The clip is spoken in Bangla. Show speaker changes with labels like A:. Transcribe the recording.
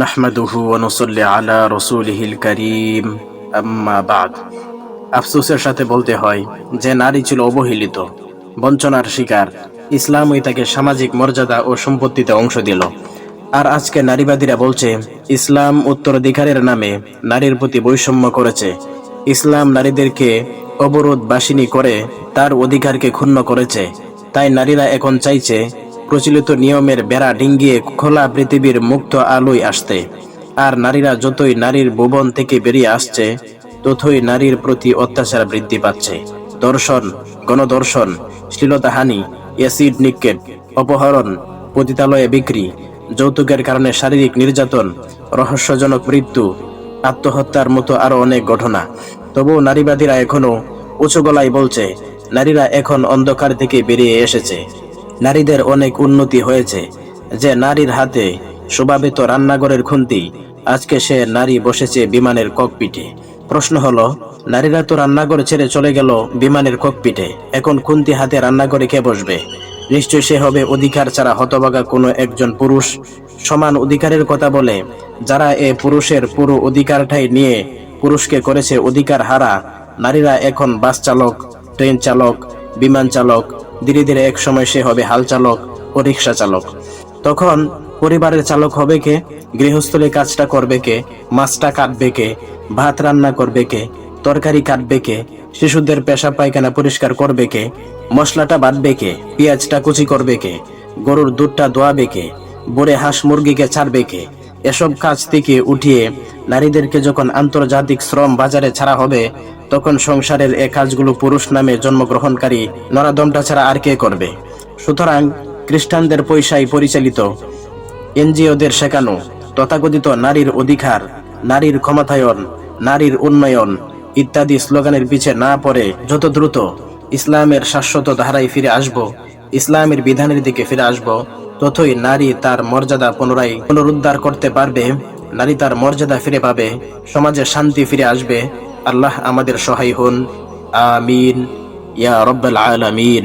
A: নাহমাদুহু ওয়া নুসাল্লি আলা রাসূলিহিল কারীম, আম্মা বা'দ। আফসোসের সাথে বলতে হয় যে নারী ছিল অবহেলিত, বঞ্চনার শিকার। ইসলামই তাকে সামাজিক মর্যাদা ও সম্পত্তিতে অংশ দিল। আর আজকে নারীবাদীরা বলছে ইসলাম উত্তরাধিকারের নামে নারীর প্রতি বৈষম্য করেছে। ইসলাম নারীদেরকে অবরোধ বাসিনী করে তার অধিকারকে ক্ষুণ্ণ করেছে। তাই নারীরা এখন চাইছে প্রচলিত নিয়মের বেড়া ডিঙ্গিয়ে খোলা পৃথিবীর মুক্ত আলোয় আসতে। আর নারীরা যতই নারীর ভুবন থেকে বেরিয়ে আসছে, ততই নারীর প্রতি অত্যাচার বৃদ্ধি পাচ্ছে। দর্শন, গণধর্ষণ, শ্লীলতাহানি, অ্যাসিড নিক্ষেপ, অপহরণ, পতিতালয়ে বিক্রি, যৌতুকের কারণে শারীরিক নির্যাতন, রহস্যজনক মৃত্যু, আত্মহত্যার মতো আরো অনেক ঘটনা। তবুও নারীবাদীরা এখনো উঁচু গলায় বলছে নারীরা এখন অন্ধকার থেকে বেরিয়ে এসেছে, নারীদের অনেক উন্নতি হয়েছে। যে নারীর হাতে শোভাবিত রান্নাঘরের খুন্তি, আজকে সে নারী বসেছে বিমানের ককপিটে। প্রশ্ন হলো, নারীরা তো রান্নাঘর ছেড়ে চলে গেল বিমানের ককপিটে, এখন খুন্তি হাতে রান্নাঘরে কে বসবে? নিশ্চয় সে হবে অধিকার ছাড়া হতভাগা কোনো একজন পুরুষ। সমান অধিকারের কথা বলে যারা পুরুষের পুরো অধিকারটাই নিয়ে পুরুষকে করেছে অধিকার হারা। নারীরা এখন বাস চালক, ট্রেন চালক, বিমান চালক, ধীরে ধীরে এক সময় সে হবে হাল চালক ও রিক্সা চালক। তখন পরিবারের চালক হবে কে? গৃহস্থলী কাজটা করবে কে? মাছটা কাটবে কে? ভাত রান্না করবে কে? তরকারি কাটবে কে? শিশুদের পেশাব পায়খানা পরিষ্কার করবে কে? মশলাটা বাটবে কে? পেঁয়াজটা কুচি করবে কে? গরুর দুধটা দোয়াবে কে? বুড়ে হাঁস মুরগিকে ছাড়বে কে? এসব কাজ থেকে উঠিয়ে নারীদেরকে যখন আন্তর্জাতিক শ্রম বাজারে ছাড়া হবে, তখন সংসারের এ কাজগুলো পুরুষ নামে জন্মগ্রহণকারী নরাদমটা ছাড়া আর কে করবে? সুতরাং খ্রিস্টানদের পয়সায় পরিচালিত এনজিওদের শেখানো তথাকথিত নারীর অধিকার, নারীর ক্ষমতায়ন, নারীর উন্নয়ন ইত্যাদি স্লোগানের পিছে না পড়ে যত দ্রুত ইসলামের শাশ্বত ধারায় ফিরে আসব, ইসলামের বিধানের দিকে ফিরে আসব, ততই নারী তার মর্যাদা পুনরুদ্ধার করতে পারবে। নারী তার মর্যাদা ফিরে পাবে, সমাজে শান্তি ফিরে আসবে। আল্লাহ আমাদের সহায় হন। আমিন ইয়া রাব্বাল আলামিন।